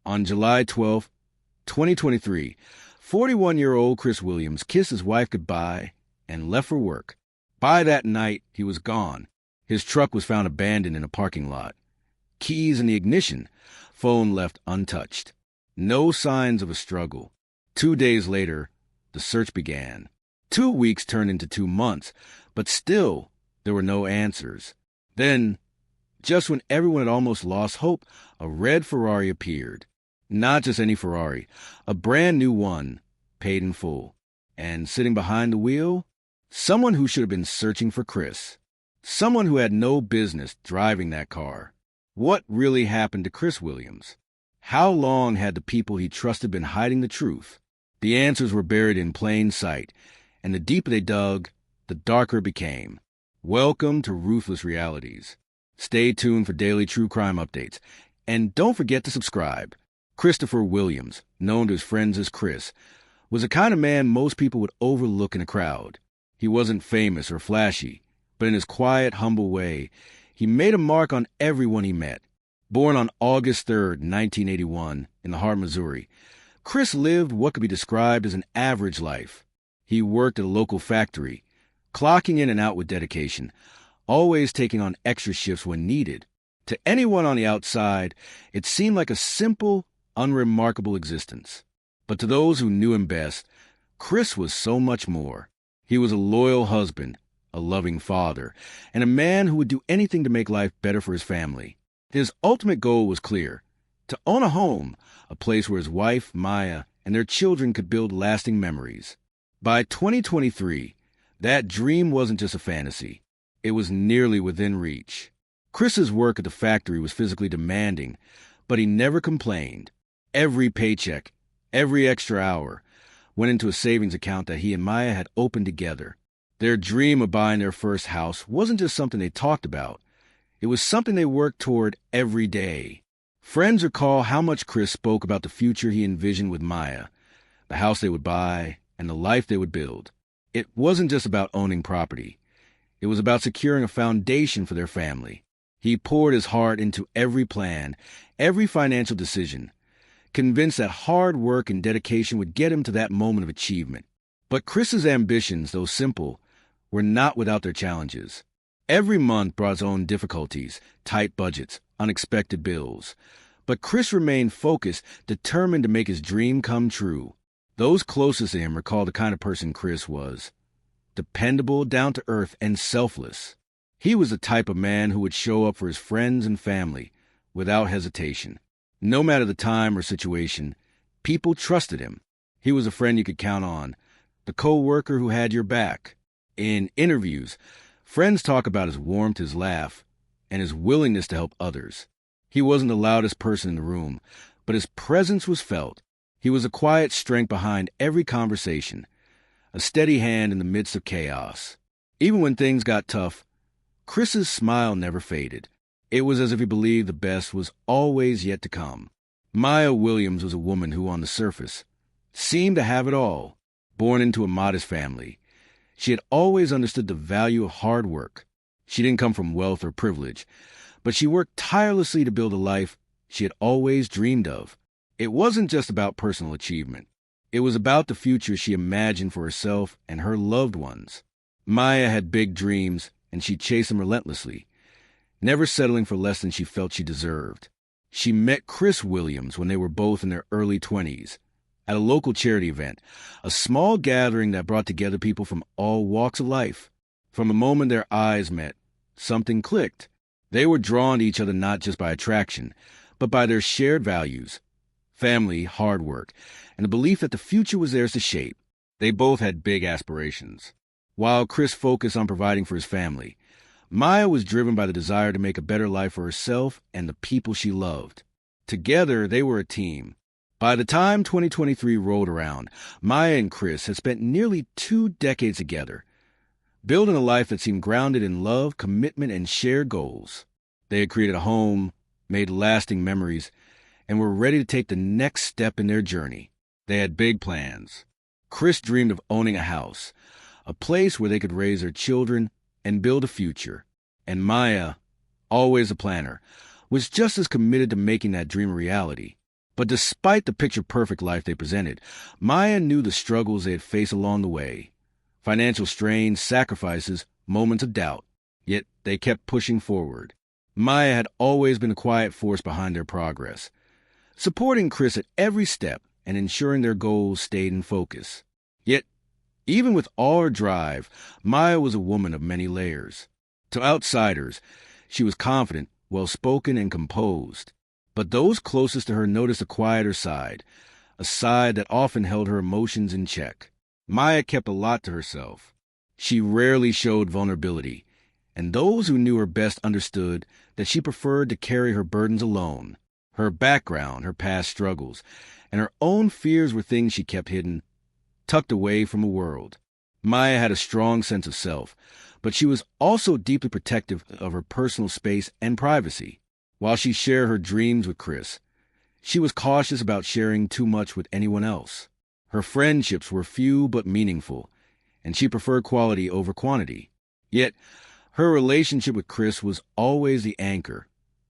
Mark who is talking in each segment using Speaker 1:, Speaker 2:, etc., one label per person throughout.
Speaker 1: On July 12, 2023, 41-year-old Chris Williams kissed his wife goodbye and left for work. By that night, he was gone. His truck was found abandoned in a parking lot. Keys in the ignition, phone left untouched. No signs of a struggle. 2 days later, the search began. 2 weeks turned into 2 months, but still, there were no answers. Then, just when everyone had almost lost hope, a red Ferrari appeared. Not just any Ferrari, a brand new one, paid in full. And sitting behind the wheel, someone who should have been searching for Chris. Someone who had no business driving that car. What really happened to Chris Williams? How long had the people he trusted been hiding the truth? The answers were buried in plain sight, and the deeper they dug, the darker it became. Welcome to Ruthless Realities. Stay tuned for daily true crime updates. And don't forget to subscribe. Christopher Williams, known to his friends as Chris, was the kind of man most people would overlook in a crowd. He wasn't famous or flashy, but in his quiet, humble way, he made a mark on everyone he met. Born on August 3, 1981, in the heart of Missouri, Chris lived what could be described as an average life. He worked at a local factory, clocking in and out with dedication, always taking on extra shifts when needed. To anyone on the outside, it seemed like a simple, unremarkable existence. But to those who knew him best, Chris was so much more. He was a loyal husband, a loving father, and a man who would do anything to make life better for his family. His ultimate goal was clear: to own a home, a place where his wife, Maya, and their children could build lasting memories. By 2023, that dream wasn't just a fantasy. It was nearly within reach. Chris's work at the factory was physically demanding, but he never complained. Every paycheck, every extra hour, went into a savings account that he and Maya had opened together. Their dream of buying their first house wasn't just something they talked about. It was something they worked toward every day. Friends recall how much Chris spoke about the future he envisioned with Maya, the house they would buy, and the life they would build. It wasn't just about owning property. It was about securing a foundation for their family. He poured his heart into every plan, every financial decision, convinced that hard work and dedication would get him to that moment of achievement. But Chris's ambitions, though simple, were not without their challenges. Every month brought its own difficulties, tight budgets, unexpected bills. But Chris remained focused, determined to make his dream come true. Those closest to him recall the kind of person Chris was: dependable, down-to-earth, and selfless. He was the type of man who would show up for his friends and family without hesitation. No matter the time or situation, people trusted him. He was a friend you could count on, the co-worker who had your back. In interviews, friends talk about his warmth, his laugh, and his willingness to help others. He wasn't the loudest person in the room, but his presence was felt. He was a quiet strength behind every conversation, a steady hand in the midst of chaos. Even when things got tough, Chris's smile never faded. It was as if he believed the best was always yet to come. Maya Williams was a woman who, on the surface, seemed to have it all. Born into a modest family, she had always understood the value of hard work. She didn't come from wealth or privilege, but she worked tirelessly to build a life she had always dreamed of. It wasn't just about personal achievement. It was about the future she imagined for herself and her loved ones. Maya had big dreams, and she chased them relentlessly, never settling for less than she felt she deserved. She met Chris Williams when they were both in their early 20s, at a local charity event, a small gathering that brought together people from all walks of life. From the moment their eyes met, something clicked. They were drawn to each other not just by attraction, but by their shared values: family, hard work, and the belief that the future was theirs to shape. They both had big aspirations. While Chris focused on providing for his family, Maya was driven by the desire to make a better life for herself and the people she loved. Together, they were a team. By the time 2023 rolled around, Maya and Chris had spent nearly 2 decades together, building a life that seemed grounded in love, commitment, and shared goals. They had created a home, made lasting memories, and were ready to take the next step in their journey. They had big plans. Chris dreamed of owning a house, a place where they could raise their children and build a future. And Maya, always a planner, was just as committed to making that dream a reality. But despite the picture-perfect life they presented, Maya knew the struggles they had faced along the way. Financial strain, sacrifices, moments of doubt. Yet they kept pushing forward. Maya had always been a quiet force behind their progress, supporting Chris at every step and ensuring their goals stayed in focus. Yet, even with all her drive, Maya was a woman of many layers. To outsiders, she was confident, well-spoken, and composed. But those closest to her noticed a quieter side, a side that often held her emotions in check. Maya kept a lot to herself. She rarely showed vulnerability, and those who knew her best understood that she preferred to carry her burdens alone. Her background, her past struggles, and her own fears were things she kept hidden, tucked away from the world. Maya had a strong sense of self, but she was also deeply protective of her personal space and privacy. While she shared her dreams with Chris, she was cautious about sharing too much with anyone else. Her friendships were few but meaningful, and she preferred quality over quantity. Yet, her relationship with Chris was always the anchor,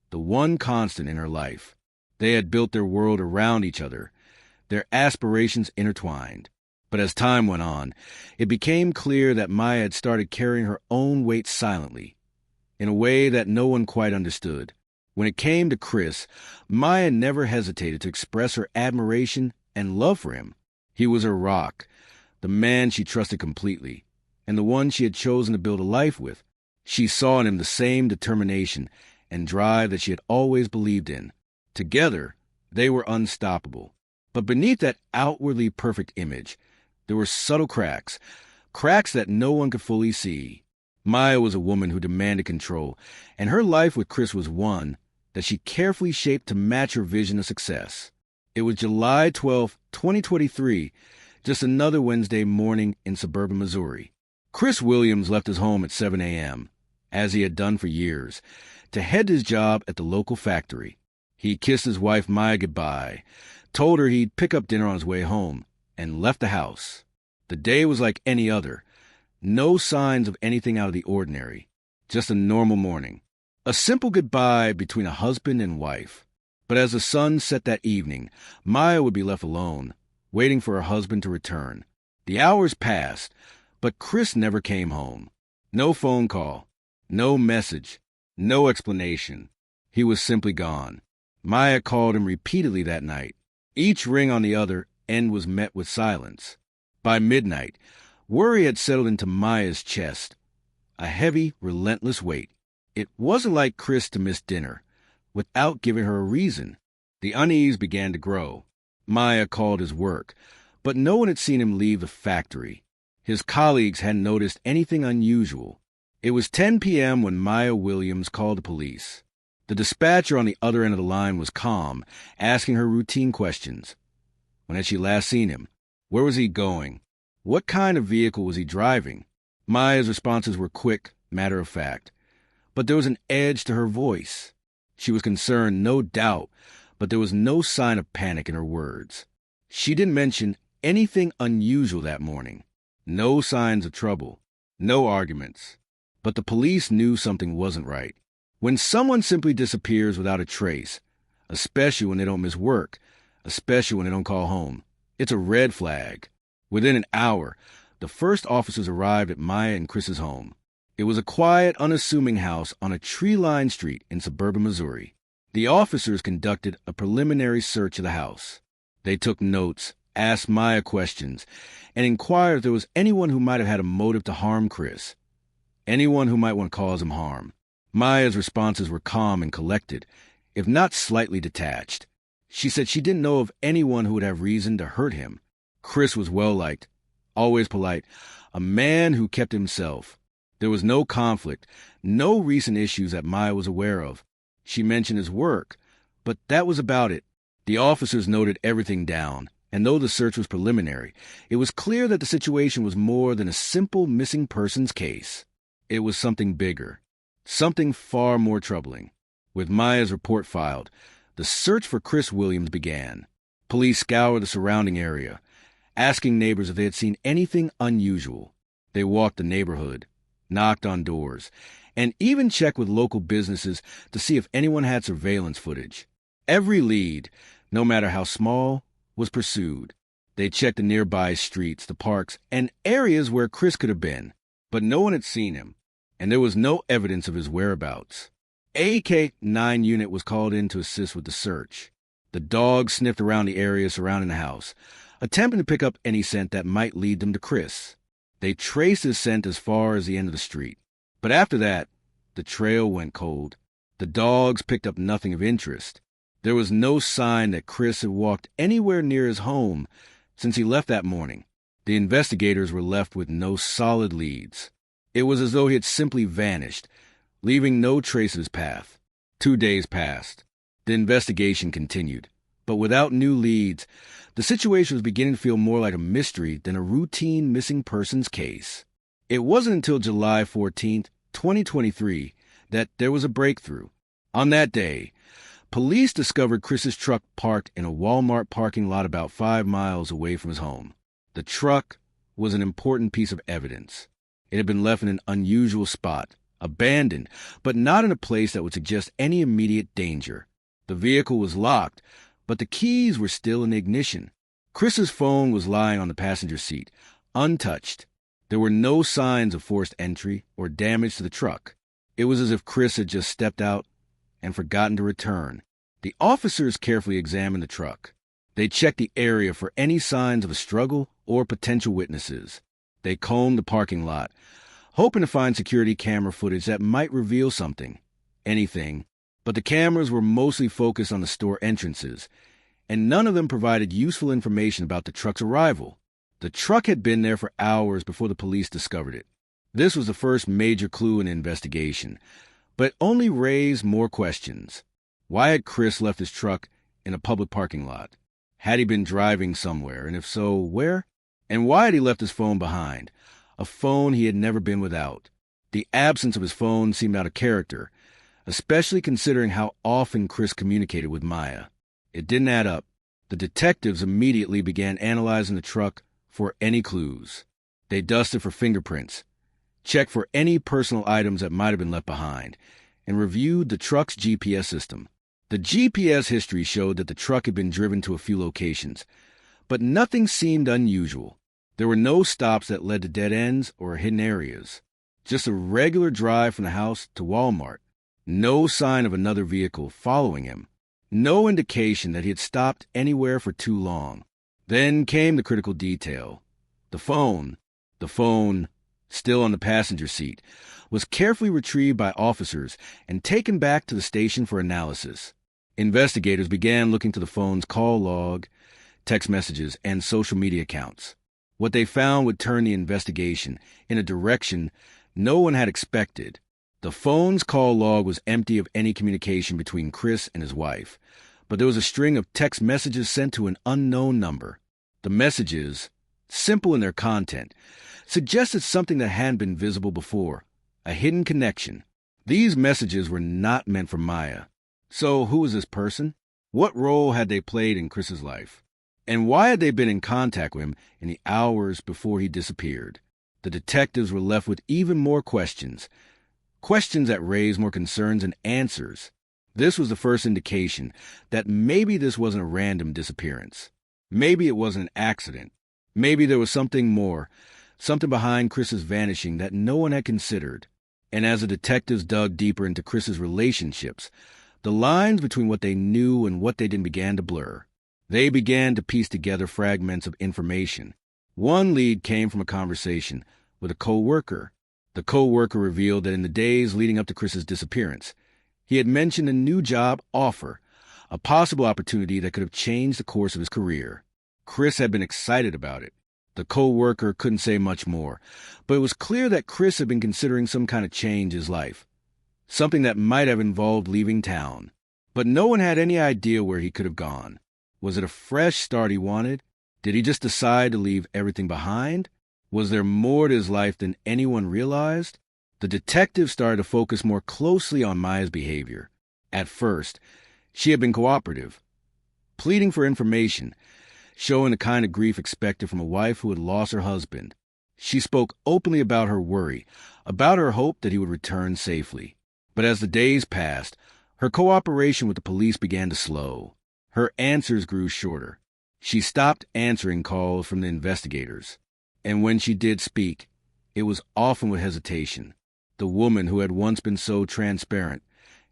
Speaker 1: the one constant in her life. They had built their world around each other, their aspirations intertwined. But as time went on, it became clear that Maya had started carrying her own weight silently, in a way that no one quite understood. When it came to Chris, Maya never hesitated to express her admiration and love for him. He was her rock, the man she trusted completely, and the one she had chosen to build a life with. She saw in him the same determination and drive that she had always believed in. Together, they were unstoppable. But beneath that outwardly perfect image, there were subtle cracks that no one could fully see. Maya was a woman who demanded control, and her life with Chris was one that she carefully shaped to match her vision of success. It was July 12, 2023, just another Wednesday morning in suburban Missouri. Chris Williams left his home at 7 a.m., as he had done for years, to head to his job at the local factory. He kissed his wife Maya goodbye, told her he'd pick up dinner on his way home, and left the house. The day was like any other. No signs of anything out of the ordinary. Just a normal morning. A simple goodbye between a husband and wife. But as the sun set that evening, Maya would be left alone, waiting for her husband to return. The hours passed, but Chris never came home. No phone call, no message, no explanation. He was simply gone. Maya called him repeatedly that night. Each ring on the other end was met with silence. By midnight, worry had settled into Maya's chest, a heavy, relentless weight. It wasn't like Chris to miss dinner, without giving her a reason. The unease began to grow. Maya called his work, but no one had seen him leave the factory. His colleagues hadn't noticed anything unusual. It was 10 p.m. when Maya Williams called the police. The dispatcher on the other end of the line was calm, asking her routine questions. When had she last seen him? Where was he going? What kind of vehicle was he driving? Maya's responses were quick, matter-of-fact. But there was an edge to her voice. She was concerned, no doubt, but there was no sign of panic in her words. She didn't mention anything unusual that morning. No signs of trouble. No arguments. But the police knew something wasn't right. When someone simply disappears without a trace, especially when they don't miss work, especially when they don't call home, it's a red flag. Within an hour, the first officers arrived at Maya and Chris's home. It was a quiet, unassuming house on a tree-lined street in suburban Missouri. The officers conducted a preliminary search of the house. They took notes, asked Maya questions, and inquired if there was anyone who might have had a motive to harm Chris. Anyone who might want to cause him harm. Maya's responses were calm and collected, if not slightly detached. She said she didn't know of anyone who would have reason to hurt him. Chris was well-liked, always polite, a man who kept himself. There was no conflict, no recent issues that Maya was aware of. She mentioned his work, but that was about it. The officers noted everything down, and though the search was preliminary, it was clear that the situation was more than a simple missing persons case. It was something bigger, something far more troubling. With Maya's report filed, the search for Chris Williams began. Police scoured the surrounding area, asking neighbors if they had seen anything unusual. They walked the neighborhood, knocked on doors, and even checked with local businesses to see if anyone had surveillance footage. Every lead, no matter how small, was pursued. They checked the nearby streets, the parks, and areas where Chris could have been, but no one had seen him, and there was no evidence of his whereabouts. AK-9 unit was called in to assist with the search. The dogs sniffed around the area surrounding the house, attempting to pick up any scent that might lead them to Chris. They traced his scent as far as the end of the street, but after that, the trail went cold. The dogs picked up nothing of interest. There was no sign that Chris had walked anywhere near his home since he left that morning. The investigators were left with no solid leads. It was as though he had simply vanished, leaving no trace of his path. 2 days passed. The investigation continued, but without new leads, the situation was beginning to feel more like a mystery than a routine missing persons case. It wasn't until July 14th, 2023, that there was a breakthrough. On that day, police discovered Chris's truck parked in a Walmart parking lot about 5 miles away from his home. The truck was an important piece of evidence. It had been left in an unusual spot, abandoned, but not in a place that would suggest any immediate danger. The vehicle was locked, but the keys were still in the ignition. Chris's phone was lying on the passenger seat, untouched. There were no signs of forced entry or damage to the truck. It was as if Chris had just stepped out and forgotten to return. The officers carefully examined the truck. They checked the area for any signs of a struggle or potential witnesses. They combed the parking lot, hoping to find security camera footage that might reveal something, anything. But the cameras were mostly focused on the store entrances, and none of them provided useful information about the truck's arrival. The truck had been there for hours before the police discovered it. This was the first major clue in the investigation, but it only raised more questions. Why had Chris left his truck in a public parking lot? Had he been driving somewhere, and if so, where? And why had he left his phone behind? A phone he had never been without. The absence of his phone seemed out of character, especially considering how often Chris communicated with Maya. It didn't add up. The detectives immediately began analyzing the truck for any clues. They dusted for fingerprints, checked for any personal items that might have been left behind, and reviewed the truck's GPS system. The GPS history showed that the truck had been driven to a few locations, but nothing seemed unusual. There were no stops that led to dead ends or hidden areas. Just a regular drive from the house to Walmart. No sign of another vehicle following him. No indication that he had stopped anywhere for too long. Then came the critical detail. The phone, still on the passenger seat, was carefully retrieved by officers and taken back to the station for analysis. Investigators began looking to the phone's call log, text messages, and social media accounts. What they found would turn the investigation in a direction no one had expected. The phone's call log was empty of any communication between Chris and his wife, but there was a string of text messages sent to an unknown number. The messages, simple in their content, suggested something that hadn't been visible before, a hidden connection. These messages were not meant for Maya. So who was this person? What role had they played in Chris's life? And why had they been in contact with him in the hours before he disappeared? The detectives were left with even more questions. Questions that raised more concerns than answers. This was the first indication that maybe this wasn't a random disappearance. Maybe it wasn't an accident. Maybe there was something more, something behind Chris's vanishing that no one had considered. And as the detectives dug deeper into Chris's relationships, the lines between what they knew and what they didn't began to blur. They began to piece together fragments of information. One lead came from a conversation with a co-worker. The co-worker revealed that in the days leading up to Chris's disappearance, he had mentioned a new job offer, a possible opportunity that could have changed the course of his career. Chris had been excited about it. The co-worker couldn't say much more, but it was clear that Chris had been considering some kind of change in his life, something that might have involved leaving town. But no one had any idea where he could have gone. Was it a fresh start he wanted? Did he just decide to leave everything behind? Was there more to his life than anyone realized? The detective started to focus more closely on Maya's behavior. At first, she had been cooperative, pleading for information, showing the kind of grief expected from a wife who had lost her husband. She spoke openly about her worry, about her hope that he would return safely. But as the days passed, her cooperation with the police began to slow. Her answers grew shorter. She stopped answering calls from the investigators. And when she did speak, it was often with hesitation. The woman who had once been so transparent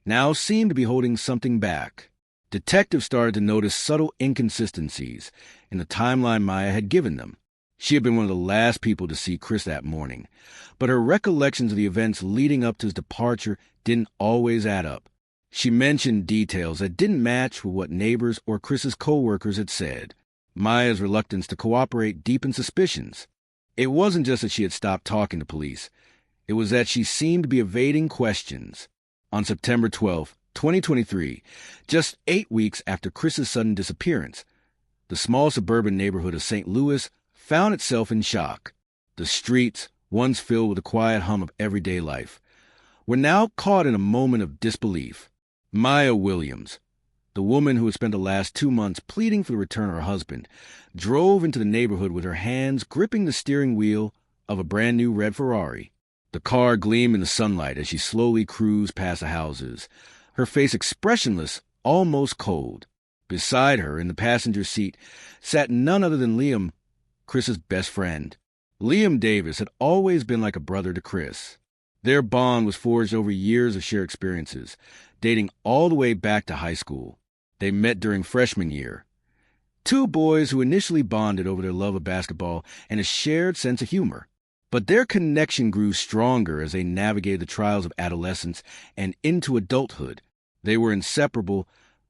Speaker 1: now seemed to be holding something back. Detectives started to notice subtle inconsistencies in the timeline Maya had given them. She had been one of the last people to see Chris that morning, but her recollections of the events leading up to his departure didn't always add up. She mentioned details that didn't match with what neighbors or Chris's co-workers had said. Maya's reluctance to cooperate deepened suspicions. It wasn't just that she had stopped talking to police. It was that she seemed to be evading questions. On September 12, 2023, just 8 weeks after Chris's sudden disappearance, the small suburban neighborhood of St. Louis found itself in shock. The streets, once filled with the quiet hum of everyday life, were now caught in a moment of disbelief. Maya Williams, the woman who had spent the last 2 months pleading for the return of her husband, drove into the neighborhood with her hands gripping the steering wheel of a brand-new red Ferrari. The car gleamed in the sunlight as she slowly cruised past the houses, her face expressionless, almost cold. Beside her, in the passenger seat, sat none other than Liam, Chris's best friend. Liam Davis had always been like a brother to Chris. Their bond was forged over years of shared experiences, dating all the way back to high school. They met during freshman year. Two boys who initially bonded over their love of basketball and a shared sense of humor. But their connection grew stronger as they navigated the trials of adolescence and into adulthood. They were inseparable,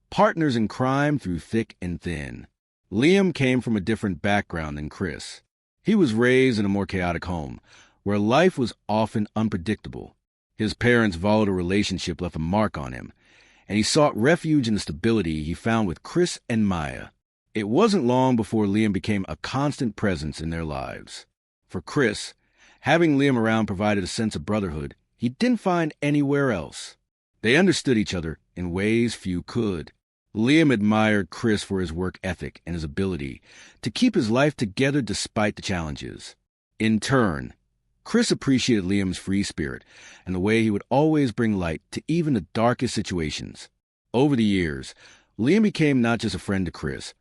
Speaker 1: partners in crime through thick and thin. Liam came from a different background than Chris. He was raised in a more chaotic home, where life was often unpredictable. His parents' volatile relationship left a mark on him, and he sought refuge in the stability he found with Chris and Maya. It wasn't long before Liam became a constant presence in their lives. For Chris, having Liam around provided a sense of brotherhood he didn't find anywhere else. They understood each other in ways few could. Liam admired Chris for his work ethic and his ability to keep his life together despite the challenges. In turn, Chris appreciated Liam's free spirit and the way he would always bring light to even the darkest situations. Over the years, Liam became not just a friend to Chris,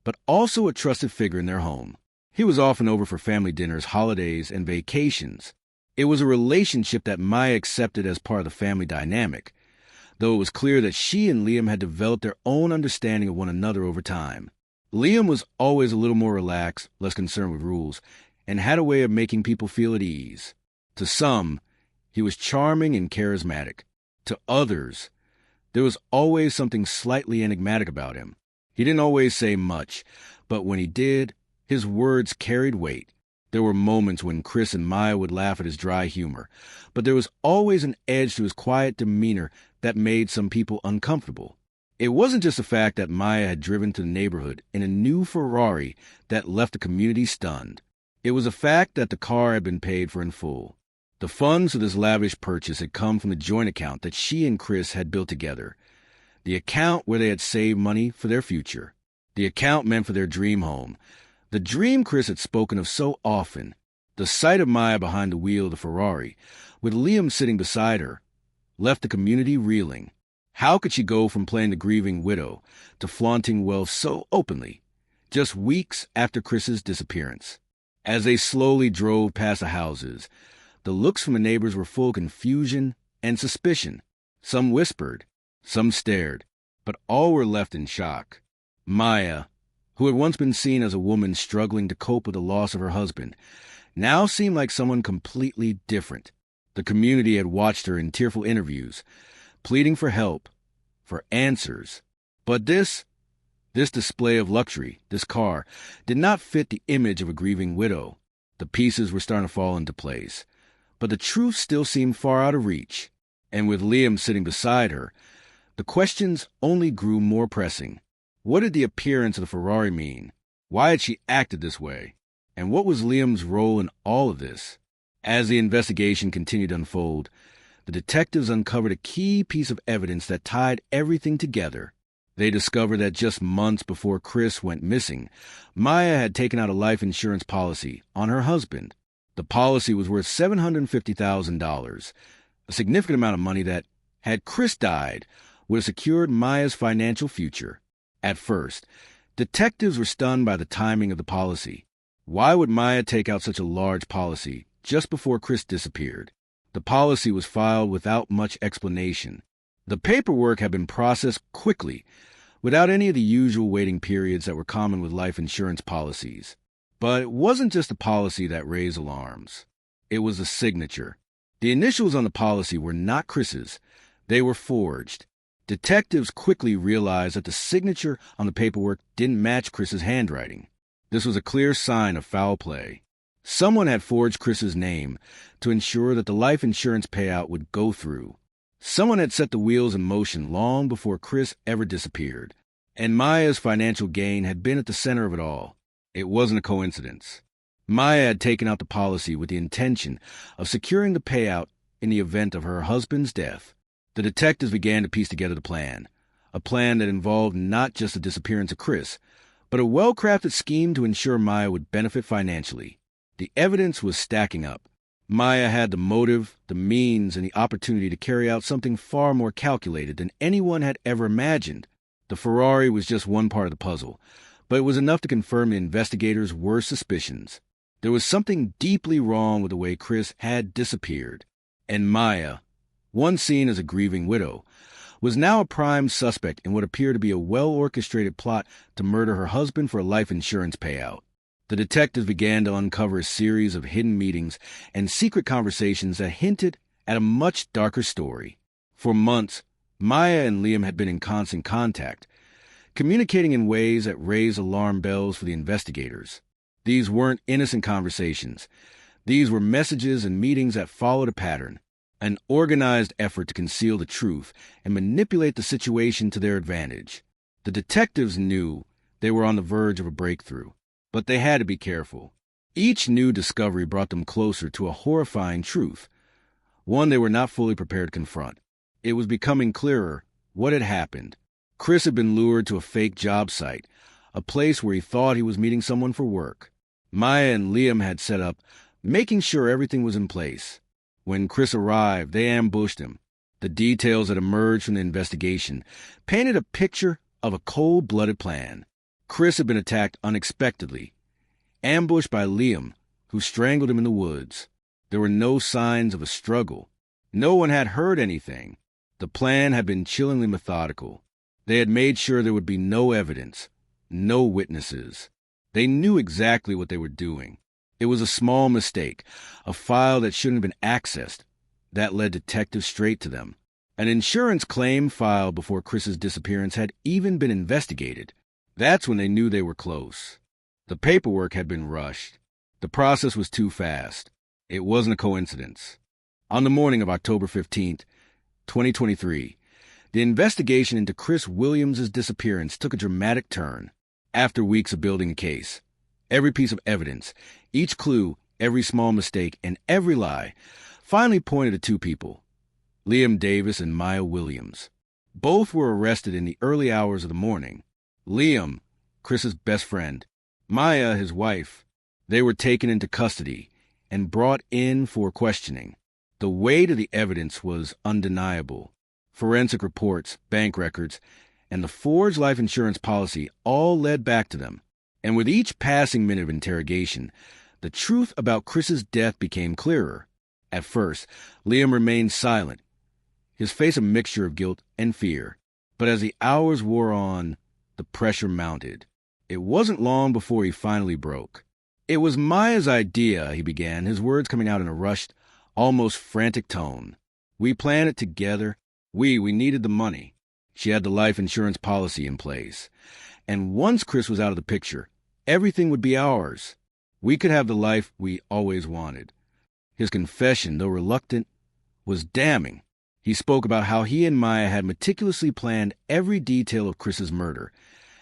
Speaker 1: but also a trusted figure in their home. He was often over for family dinners, holidays, and vacations. It was a relationship that Maya accepted as part of the family dynamic, though it was clear that she and Liam had developed their own understanding of one another over time. Liam was always a little more relaxed, less concerned with rules, and had a way of making people feel at ease. To some, he was charming and charismatic. To others, there was always something slightly enigmatic about him. He didn't always say much, but when he did, his words carried weight. There were moments when Chris and Maya would laugh at his dry humor, but there was always an edge to his quiet demeanor that made some people uncomfortable. It wasn't just the fact that Maya had driven to the neighborhood in a new Ferrari that left the community stunned. It was a fact that the car had been paid for in full. The funds for this lavish purchase had come from the joint account that she and Chris had built together, the account where they had saved money for their future, the account meant for their dream home, the dream Chris had spoken of so often. The sight of Maya behind the wheel of the Ferrari, with Liam sitting beside her, left the community reeling. How could she go from playing the grieving widow to flaunting wealth so openly, just weeks after Chris's disappearance? As they slowly drove past the houses, the looks from the neighbors were full of confusion and suspicion. Some whispered, some stared, but all were left in shock. Maya, who had once been seen as a woman struggling to cope with the loss of her husband, now seemed like someone completely different. The community had watched her in tearful interviews, pleading for help, for answers. But this display of luxury, this car, did not fit the image of a grieving widow. The pieces were starting to fall into place, but the truth still seemed far out of reach. And with Liam sitting beside her, the questions only grew more pressing. What did the appearance of the Ferrari mean? Why had she acted this way? And what was Liam's role in all of this? As the investigation continued to unfold, the detectives uncovered a key piece of evidence that tied everything together. They discovered that just months before Chris went missing, Maya had taken out a life insurance policy on her husband. The policy was worth $750,000, a significant amount of money that, had Chris died, would have secured Maya's financial future. At first, detectives were stunned by the timing of the policy. Why would Maya take out such a large policy just before Chris disappeared? The policy was filed without much explanation. The paperwork had been processed quickly, without any of the usual waiting periods that were common with life insurance policies. But it wasn't just the policy that raised alarms. It was the signature. The initials on the policy were not Chris's. They were forged. Detectives quickly realized that the signature on the paperwork didn't match Chris's handwriting. This was a clear sign of foul play. Someone had forged Chris's name to ensure that the life insurance payout would go through. Someone had set the wheels in motion long before Chris ever disappeared. And Maya's financial gain had been at the center of it all. It wasn't a coincidence. Maya had taken out the policy with the intention of securing the payout in the event of her husband's death. The detectives began to piece together the plan, a plan that involved not just the disappearance of Chris, but a well-crafted scheme to ensure Maya would benefit financially. The evidence was stacking up. Maya had the motive, the means, and the opportunity to carry out something far more calculated than anyone had ever imagined. The Ferrari was just one part of the puzzle, but it was enough to confirm the investigators' worst suspicions. There was something deeply wrong with the way Chris had disappeared, and Maya, once seen as a grieving widow, was now a prime suspect in what appeared to be a well-orchestrated plot to murder her husband for a life insurance payout. The detectives began to uncover a series of hidden meetings and secret conversations that hinted at a much darker story. For months, Maya and Liam had been in constant contact, communicating in ways that raised alarm bells for the investigators. These weren't innocent conversations. These were messages and meetings that followed a pattern, an organized effort to conceal the truth and manipulate the situation to their advantage. The detectives knew they were on the verge of a breakthrough, but they had to be careful. Each new discovery brought them closer to a horrifying truth, one they were not fully prepared to confront. It was becoming clearer what had happened. Chris had been lured to a fake job site, a place where he thought he was meeting someone for work. Maya and Liam had set up, making sure everything was in place. When Chris arrived, they ambushed him. The details that emerged from the investigation painted a picture of a cold-blooded plan. Chris had been attacked unexpectedly, ambushed by Liam, who strangled him in the woods. There were no signs of a struggle. No one had heard anything. The plan had been chillingly methodical. They had made sure there would be no evidence, no witnesses. They knew exactly what they were doing. It was a small mistake, a file that shouldn't have been accessed. That led detectives straight to them. An insurance claim filed before Chris's disappearance had even been investigated. That's when they knew they were close. The paperwork had been rushed. The process was too fast. It wasn't a coincidence. On the morning of October 15th, 2023, the investigation into Chris Williams' disappearance took a dramatic turn. After weeks of building a case, every piece of evidence, each clue, every small mistake, and every lie finally pointed to two people, Liam Davis and Maya Williams. Both were arrested in the early hours of the morning. Liam, Chris's best friend, Maya, his wife, they were taken into custody and brought in for questioning. The weight of the evidence was undeniable. Forensic reports, bank records, and the forged life insurance policy all led back to them. And with each passing minute of interrogation, the truth about Chris's death became clearer. At first, Liam remained silent, his face a mixture of guilt and fear. But as the hours wore on, the pressure mounted. It wasn't long before he finally broke. "It was Maya's idea," he began, his words coming out in a rushed, almost frantic tone. "We planned it together. We needed the money. She had the life insurance policy in place. And once Chris was out of the picture, everything would be ours. We could have the life we always wanted." His confession, though reluctant, was damning. He spoke about how he and Maya had meticulously planned every detail of Chris's murder,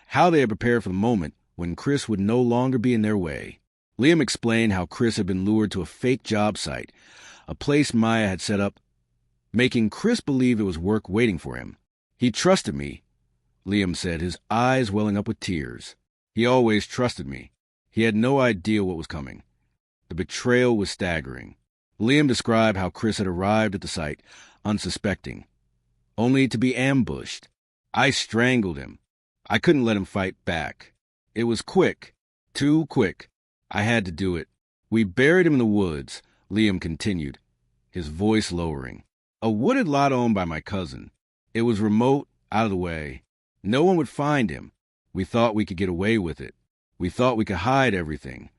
Speaker 1: how they had prepared for the moment when Chris would no longer be in their way. Liam explained how Chris had been lured to a fake job site, a place Maya had set up, making Chris believe there was work waiting for him. "He trusted me," Liam said, his eyes welling up with tears. "He always trusted me. He had no idea what was coming." The betrayal was staggering. Liam described how Chris had arrived at the site, unsuspecting, only to be ambushed. "I strangled him. I couldn't let him fight back. It was quick. Too quick. I had to do it. We buried him in the woods, Liam continued, his voice lowering. A wooded lot owned by my cousin. It was remote, out of the way. No one would find him. We thought we could get away with it. We thought we could hide everything.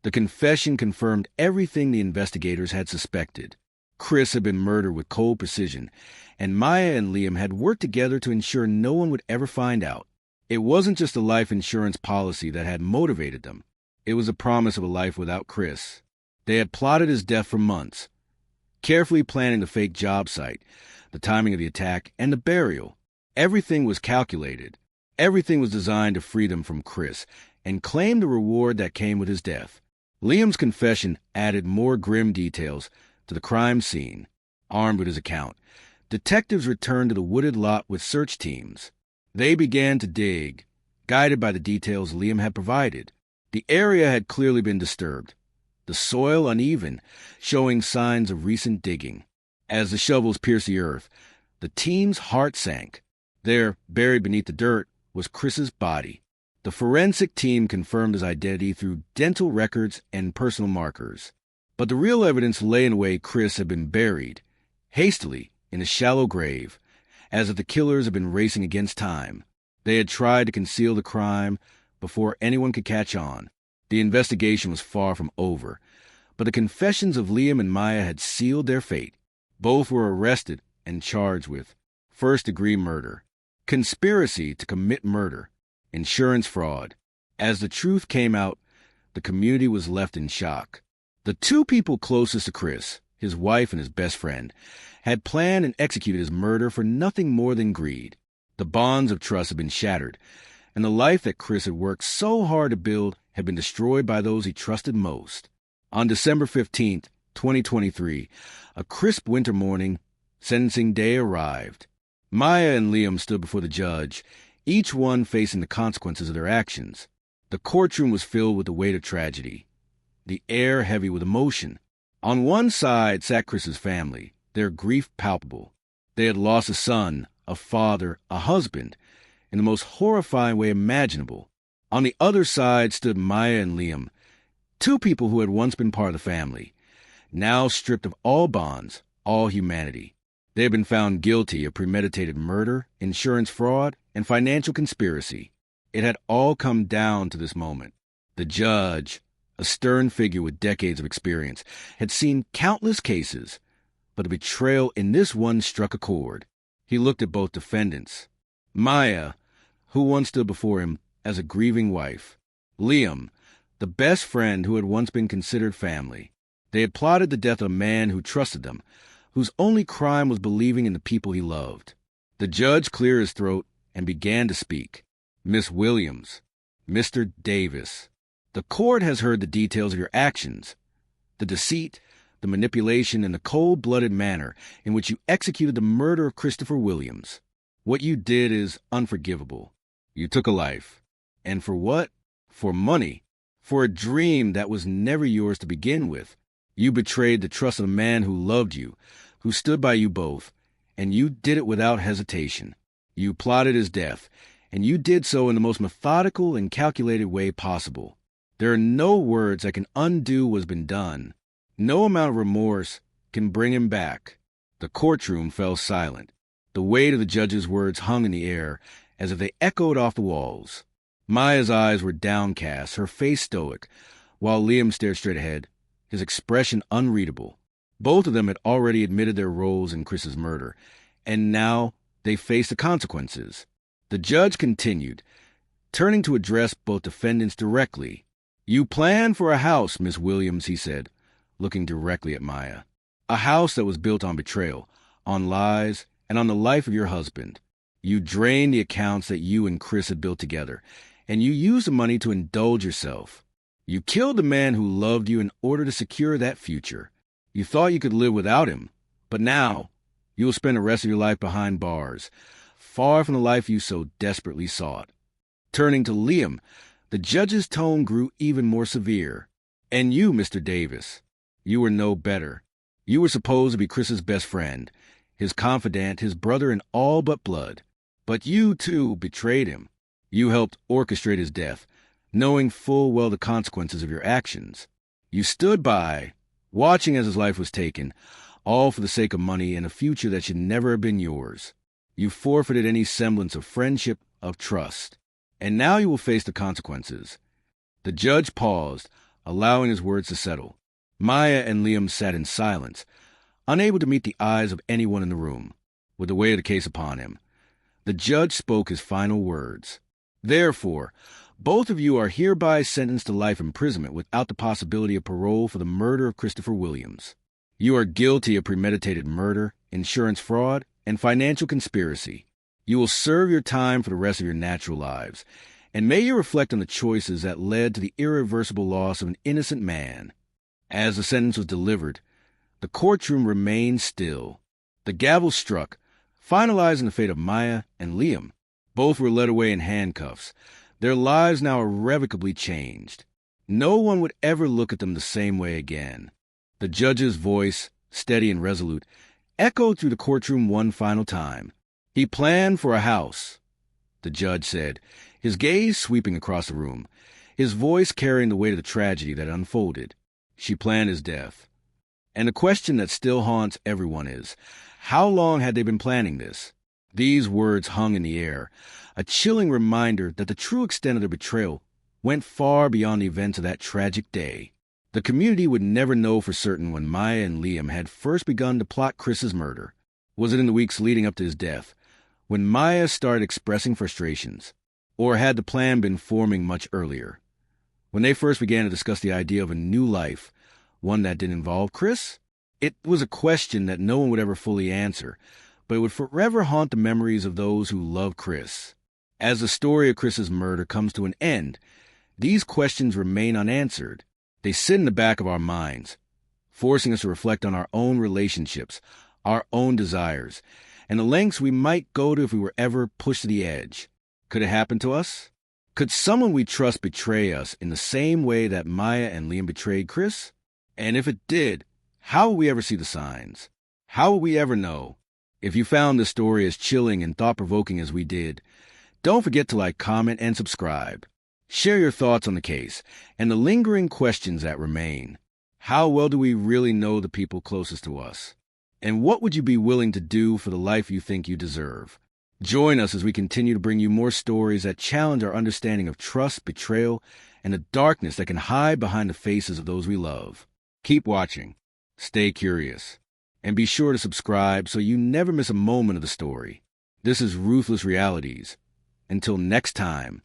Speaker 1: The confession confirmed everything the investigators had suspected. Chris had been murdered with cold precision, and Maya and Liam had worked together to ensure no one would ever find out. It wasn't just a life insurance policy that had motivated them. It was a promise of a life without Chris. They had plotted his death for months, carefully planning the fake job site, the timing of the attack, and the burial. Everything was calculated. Everything was designed to free them from Chris and claim the reward that came with his death. Liam's confession added more grim details to the crime scene. Armed with his account, detectives returned to the wooded lot with search teams. They began to dig, guided by the details Liam had provided. The area had clearly been disturbed, the soil uneven, showing signs of recent digging. As the shovels pierced the earth, the team's heart sank. There, buried beneath the dirt, was Chris's body. The forensic team confirmed his identity through dental records and personal markers. But the real evidence lay in the way Chris had been buried, hastily, in a shallow grave, as if the killers had been racing against time. They had tried to conceal the crime before anyone could catch on. The investigation was far from over, but the confessions of Liam and Maya had sealed their fate. Both were arrested and charged with first-degree murder, conspiracy to commit murder, insurance fraud. As the truth came out, the community was left in shock. The two people closest to Chris, his wife and his best friend, had planned and executed his murder for nothing more than greed. The bonds of trust had been shattered, and the life that Chris had worked so hard to build had been destroyed by those he trusted most. On December 15th, 2023, a crisp winter morning, sentencing day arrived. Maya and Liam stood before the judge, each one facing the consequences of their actions. The courtroom was filled with the weight of tragedy, the air heavy with emotion. On one side sat Chris's family, their grief palpable. They had lost a son, a father, a husband, in the most horrifying way imaginable. On the other side stood Maya and Liam, two people who had once been part of the family, now stripped of all bonds, all humanity. They had been found guilty of premeditated murder, insurance fraud, and financial conspiracy. It had all come down to this moment. The judge, a stern figure with decades of experience, had seen countless cases, but the betrayal in this one struck a chord. He looked at both defendants. Maya, who once stood before him as a grieving wife. Liam, the best friend who had once been considered family. They had plotted the death of a man who trusted them, whose only crime was believing in the people he loved. The judge cleared his throat and began to speak. Miss Williams, Mr. Davis, the court has heard the details of your actions, the deceit, the manipulation, and the cold-blooded manner in which you executed the murder of Christopher Williams. What you did is unforgivable. You took a life. And for what? For money. For a dream that was never yours to begin with. You betrayed the trust of a man who loved you, who stood by you both, and you did it without hesitation. You plotted his death, and you did so in the most methodical and calculated way possible. There are no words that can undo what's been done. No amount of remorse can bring him back. The courtroom fell silent. The weight of the judge's words hung in the air as if they echoed off the walls. Maya's eyes were downcast, her face stoic, while Liam stared straight ahead, his expression unreadable. Both of them had already admitted their roles in Chris's murder, and now they faced the consequences. The judge continued, turning to address both defendants directly. You planned for a house, Miss Williams, he said, looking directly at Maya. A house that was built on betrayal, on lies, and on the life of your husband. You drained the accounts that you and Chris had built together, and you used the money to indulge yourself. You killed the man who loved you in order to secure that future. You thought you could live without him, but now you will spend the rest of your life behind bars, far from the life you so desperately sought. Turning to Liam, the judge's tone grew even more severe. And you, Mr. Davis, you were no better. You were supposed to be Chris's best friend, his confidant, his brother in all but blood. But you, too, betrayed him. You helped orchestrate his death, knowing full well the consequences of your actions. You stood by, watching as his life was taken, all for the sake of money and a future that should never have been yours. You forfeited any semblance of friendship, of trust. And now you will face the consequences. The judge paused, allowing his words to settle. Maya and Liam sat in silence, unable to meet the eyes of anyone in the room, with the weight of the case upon him. The judge spoke his final words. Therefore, both of you are hereby sentenced to life imprisonment without the possibility of parole for the murder of Christopher Williams. You are guilty of premeditated murder, insurance fraud, and financial conspiracy. You will serve your time for the rest of your natural lives, and may you reflect on the choices that led to the irreversible loss of an innocent man. As the sentence was delivered, the courtroom remained still. The gavel struck, finalizing the fate of Maya and Liam. Both were led away in handcuffs, their lives now irrevocably changed. No one would ever look at them the same way again. The judge's voice, steady and resolute, echoed through the courtroom one final time. He planned for a house, the judge said, his gaze sweeping across the room, his voice carrying the weight of the tragedy that unfolded. She planned his death. And the question that still haunts everyone is, how long had they been planning this? These words hung in the air, a chilling reminder that the true extent of their betrayal went far beyond the events of that tragic day. The community would never know for certain when Maya and Liam had first begun to plot Chris's murder. Was it in the weeks leading up to his death, when Maya started expressing frustrations? Or had the plan been forming much earlier? When they first began to discuss the idea of a new life, one that didn't involve Chris? It was a question that no one would ever fully answer, but it would forever haunt the memories of those who loved Chris. As the story of Chris's murder comes to an end, these questions remain unanswered. They sit in the back of our minds, forcing us to reflect on our own relationships, our own desires, and the lengths we might go to if we were ever pushed to the edge. Could it happen to us? Could someone we trust betray us in the same way that Maya and Liam betrayed Chris? And if it did, how will we ever see the signs? How will we ever know? If you found this story as chilling and thought-provoking as we did, don't forget to like, comment, and subscribe. Share your thoughts on the case and the lingering questions that remain. How well do we really know the people closest to us? And what would you be willing to do for the life you think you deserve? Join us as we continue to bring you more stories that challenge our understanding of trust, betrayal, and the darkness that can hide behind the faces of those we love. Keep watching, stay curious, and be sure to subscribe so you never miss a moment of the story. This is Ruthless Realities. Until next time.